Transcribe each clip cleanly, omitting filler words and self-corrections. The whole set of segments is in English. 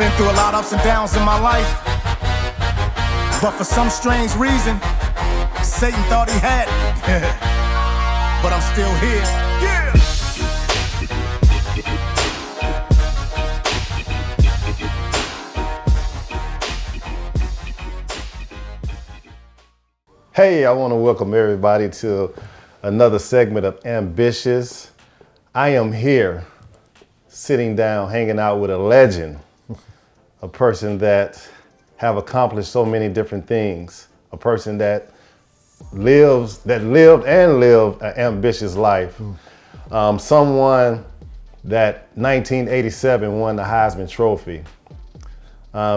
been through a lot of ups and downs in my life, but for some strange reason, Satan thought he had me. But I'm still here. Yeah. Hey, I want to welcome everybody to another segment of Ambitious. I am here sitting down, hanging out with a legend, a person that have accomplished so many different things, a person that lived an ambitious life. Someone that 1987 won the Heisman Trophy.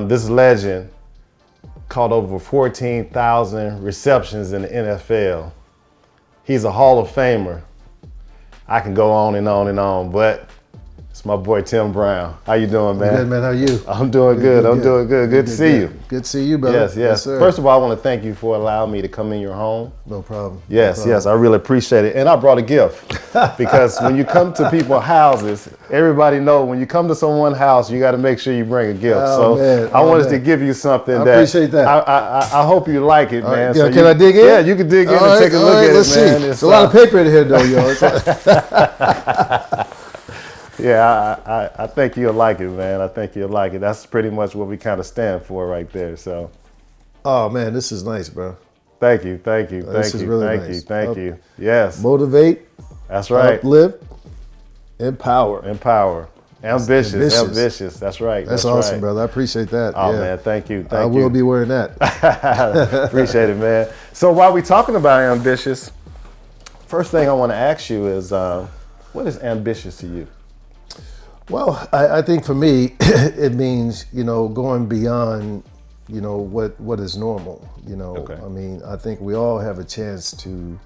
This legend caught over 14,000 receptions in the NFL. He's a Hall of Famer. I can go on and on and on, but it's my boy Tim Brown. How you doing, man? Good, man. How are you? I'm doing good. I'm doing good. Good to see you. Good to see you, brother. Yes. Sir. First of all, I want to thank you for allowing me to come in your home. No problem. Yes, I really appreciate it. And I brought a gift because when you come to people's houses, everybody know when you come to someone's house, you got to make sure you bring a gift. I wanted to give you something that appreciate that. I hope you like it, man. Yeah, can I dig in? Yeah, you can dig in and take a look at let's it, man. See. It's a lot of paper in here, though, yo. Yeah, I think you'll like it, man. I think you'll like it. That's pretty much what we kind of stand for right there. So. Oh man, this is nice, bro. Thank you. Thank you. Yes. Motivate. That's right. Uplift. Empower. Ambitious. That's right. That's awesome, brother. I appreciate that. Oh man, thank you. I will be wearing that. Appreciate it, man. So while we're talking about ambitious, first thing I want to ask you is, what is ambitious to you? Well, I think for me, it means, going beyond, what is normal. Okay. I mean, I think we all have a chance to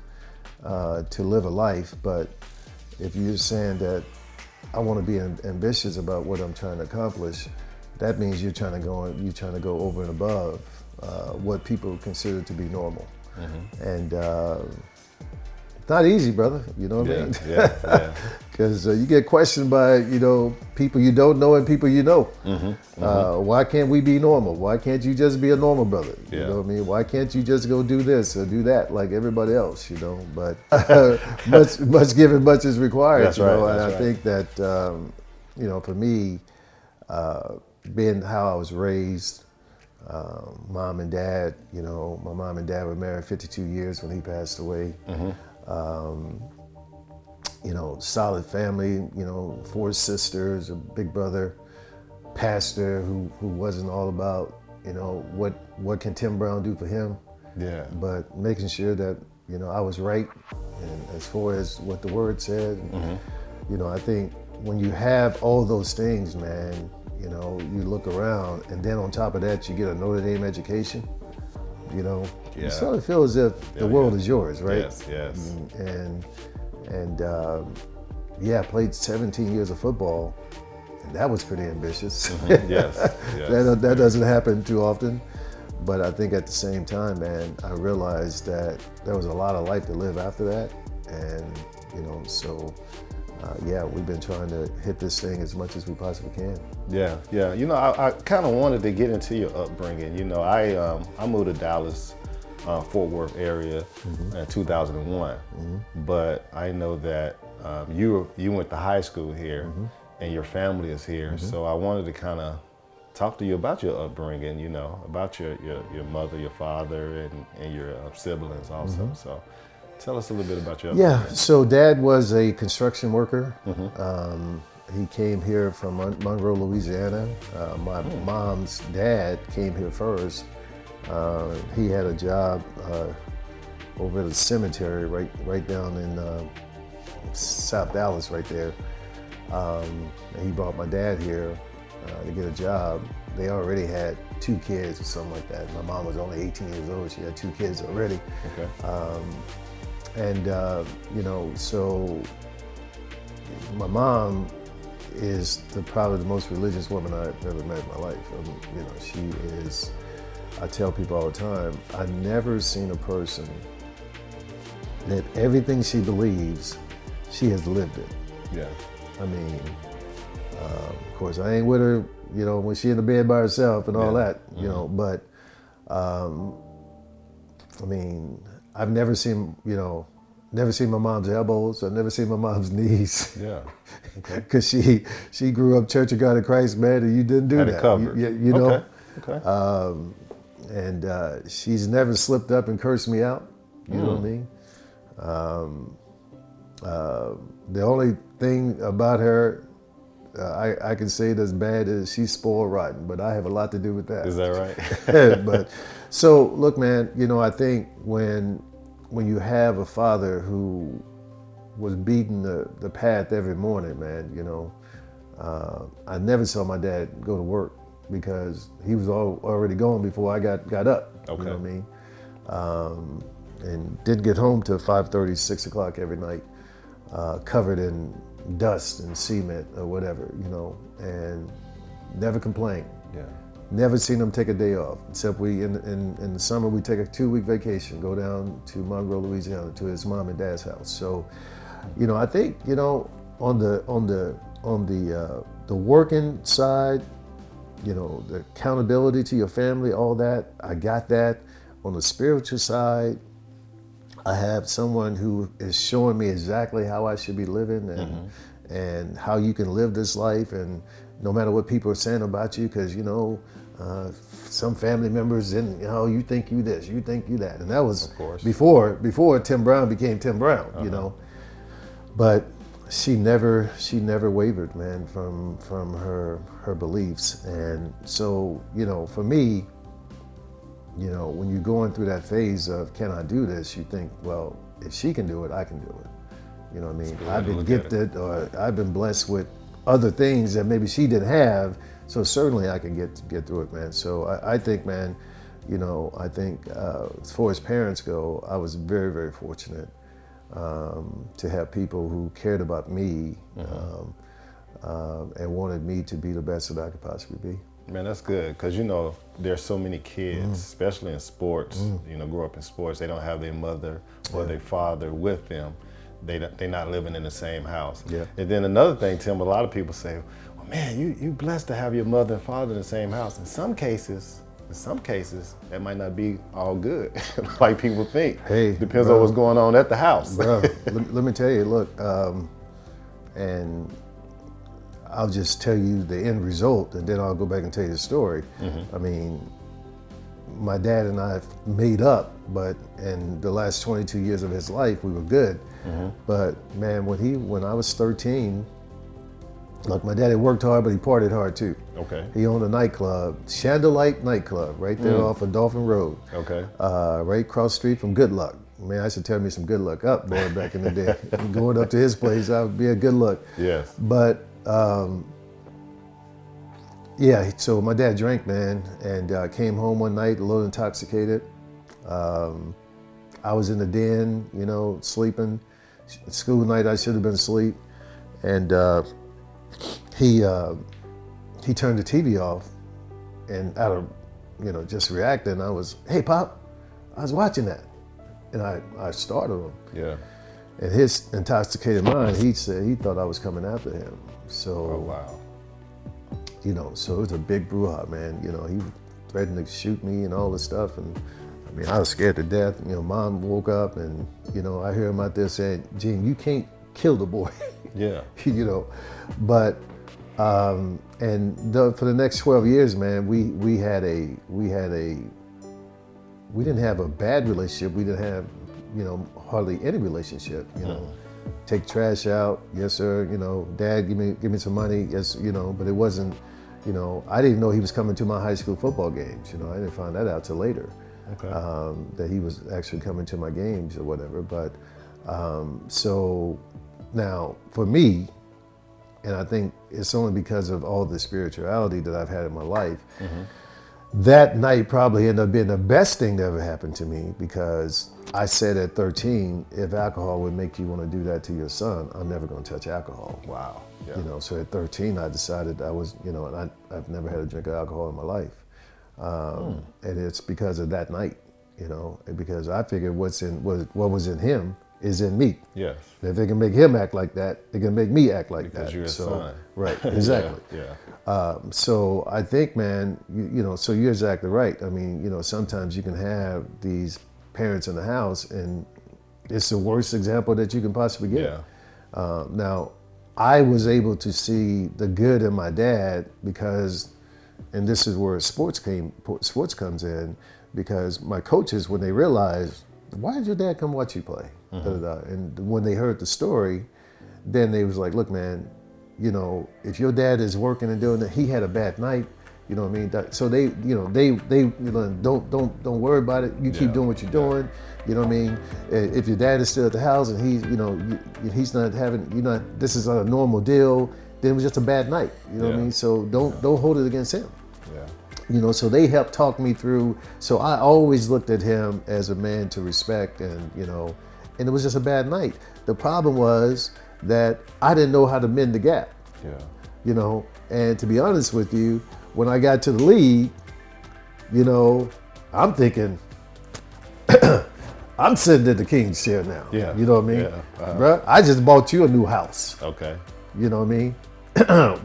live a life, but if you're saying that I want to be ambitious about what I'm trying to accomplish, that means you're trying to go over and above what people consider to be normal. Mm-hmm. And it's not easy, brother. You know what I mean? Yeah. Because you get questioned by, people you don't know and people you know. Mm-hmm. Why can't we be normal? Why can't you just be a normal brother? Yeah. You know what I mean? Why can't you just go do this or do that like everybody else, But much given, much is required, That's right. And I think that, for me, being how I was raised, mom and dad, my mom and dad were married 52 years when he passed away. Mm-hmm. Solid family, 4 sisters, a big brother, pastor who wasn't all about, what can Tim Brown do for him? Yeah. But making sure that, I was right, and as far as what the word said, mm-hmm. I think when you have all those things, man, you look around, and then on top of that, you get a Notre Dame education, you sort of feel as if the world is yours, right? Yes. I played 17 years of football, and that was pretty ambitious. Mm-hmm. Yes. That doesn't happen too often, but I think at the same time, man, I realized that there was a lot of life to live after that, and we've been trying to hit this thing as much as we possibly can. Yeah. I kind of wanted to get into your upbringing. I moved to Dallas, Fort Worth area in 2001, but I know that you went to high school here, and your family is here. So I wanted to kind of talk to you about your upbringing, about your mother, your father, and your siblings also. So tell us a little bit about your upbringing. Yeah, so Dad was a construction worker. He came here from Monroe, Louisiana. My mom's dad came here first. He had a job over at the cemetery right down in South Dallas, right there. And he brought my dad here to get a job. They already had 2 kids or something like that. My mom was only 18 years old. She had 2 kids already. Okay. So my mom is probably the most religious woman I've ever met in my life. She is. I tell people all the time, I've never seen a person that everything she believes, she has lived it. Yeah. I mean, Of course, I ain't with her, you know, when she in the bed by herself and all that, you know. But I mean, I've never seen, you know, never seen my mom's elbows. I've never seen my mom's knees. Yeah. Okay. Because she grew up Church of God in Christ, man, and you didn't do Had that. it covered. You know. Okay. And she's never slipped up and cursed me out. You know what I mean? The only thing about her I can say that's bad is she's spoiled rotten, but I have a lot to do with that. Is that right? But so look, man, you know, I think when you have a father who was beating the path every morning, man, you know, I never saw my dad go to work because he was already gone before I got up. Okay. You know what I mean? And didn't get home till 5:30, 6 o'clock every night, covered in dust and cement or whatever, you know, and never complained. Yeah. Never seen him take a day off, except we in the summer we take a 2-week vacation, go down to Monroe, Louisiana, to his mom and dad's house. So, you know, I think, you know, on the working side, you know, the accountability to your family, all that, I got that. On the spiritual side, I have someone who is showing me exactly how I should be living and how you can live this life, and no matter what people are saying about you, because, you know, some family members didn't, you know, you think you this, you think you that. And that was before Tim Brown became Tim Brown, you know. But she never wavered, man, from her beliefs. And so, you know, for me, you know, when you're going through that phase of, can I do this? You think, well, if she can do it, I can do it. You know what I mean? I've been gifted, or I've been blessed with other things that maybe she didn't have. So certainly I can get through it, man. So I think, man, you know, I think as far as parents go, I was very, very fortunate to have people who cared about me and wanted me to be the best that I could possibly be. Man, that's good, because, you know, there's so many kids, especially in sports, you know, grow up in sports, they don't have their mother or their father with them. They're not living in the same house. Yeah. And then another thing, Tim, a lot of people say, well, man, you blessed to have your mother and father in the same house. In some cases, that might not be all good, like people think. Hey, depends bro, on what's going on at the house. Bro, let me tell you, look, and I'll just tell you the end result, and then I'll go back and tell you the story. I mean, my dad and I made up, but in the last 22 years of his life, we were good. But man, when I was 13, look, my daddy worked hard, but he partied hard too. Okay. He owned a nightclub, Chandelight nightclub, right there off of Dolphin Road. Okay. Right across the street from Good Luck. Man, I should tell me some good luck up, boy, back in the day. Going up to his place, I would be a good luck. Yes. But yeah, so my dad drank, man, and came home one night a little intoxicated. I was in the den, you know, sleeping. School night, I should have been asleep. And he turned the TV off, and out of, you know, just reacting, I was, hey, Pop, I was watching that. And I startled him. Yeah. In his intoxicated mind, he said he thought I was coming after him. So, Oh, wow. you know, so it was a big brouhaha, man. You know, he threatened to shoot me and all this stuff. And I mean, I was scared to death. You know, Mom woke up and, you know, I hear him out there saying, Gene, you can't kill the boy. Yeah. You know, but, for the next 12 years, man, we didn't have a bad relationship. We didn't have, you know, hardly any relationship, you know. Take trash out, yes sir, you know, Dad, give me some money, yes, you know, but it wasn't, you know, I didn't know he was coming to my high school football games, you know, I didn't find that out till later. Okay. That he was actually coming to my games or whatever. But so now for me, and I think it's only because of all the spirituality that I've had in my life, that night probably ended up being the best thing that ever happened to me, because I said at 13, if alcohol would make you want to do that to your son, I'm never going to touch alcohol. Wow. Yeah. You know, so at 13, I decided I was, you know, and I've never had a drink of alcohol in my life. And it's because of that night, you know, because I figured what was in him is in me. Yes. If they can make him act like that, they can make me act like Because that. you're his son. Right, exactly. So I think, man, so you're exactly right. I mean, sometimes you can have these parents in the house, and it's the worst example that you can possibly get. Yeah. Now, I was able to see the good in my dad because, and this is where sports comes in, because my coaches, when they realized, why did your dad come watch you play? And when they heard the story, then they was like, look, man, if your dad is working and doing that, he had a bad night, you know what I mean? So they don't worry about it. You keep doing what you're doing. You know what I mean? If your dad is still at the house and he's not having, this is not a normal deal, then it was just a bad night. You know what I mean? So don't hold it against him. Yeah. So they helped talk me through. So I always looked at him as a man to respect, and it was just a bad night. The problem was that I didn't know how to mend the gap. Yeah. And to be honest with you, when I got to the league, I'm thinking, I'm sitting at the king's chair now. Yeah. You know what I mean? Yeah. Bruh, I just bought you a new house. Okay. You know what I mean?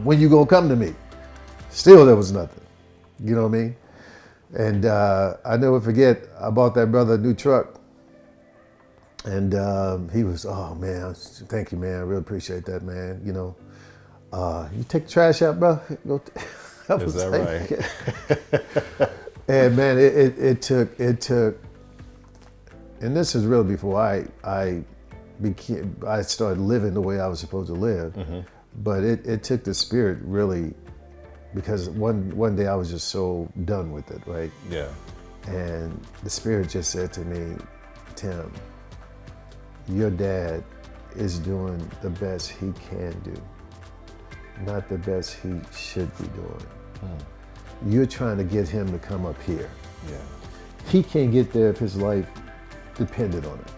When you gonna come to me? Still, there was nothing. You know what I mean? And I never forget, I bought that brother a new truck. And he was, oh man, thank you, man. I really appreciate that, man. You take the trash out, bro? Is that right? And man, it took, and this is really before I started living the way I was supposed to live. But it took the spirit really, because one day I was just so done with it, right? Yeah. And the spirit just said to me, Tim, your dad is doing the best he can do, not the best he should be doing. You're trying to get him to come up here. Yeah. He can't get there if his life depended on it,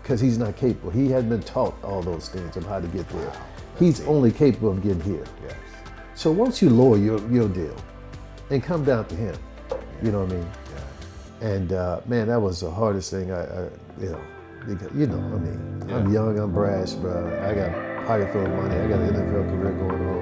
because he's not capable. He hadn't been taught all those things of how to get there. He's only capable of getting here. Yes. So once you lower your deal and come down to him, you know what I mean? Yeah. And man, that was the hardest thing because, I'm young, I'm brash, bro. I got a pocket full of money. I got an NFL career going on.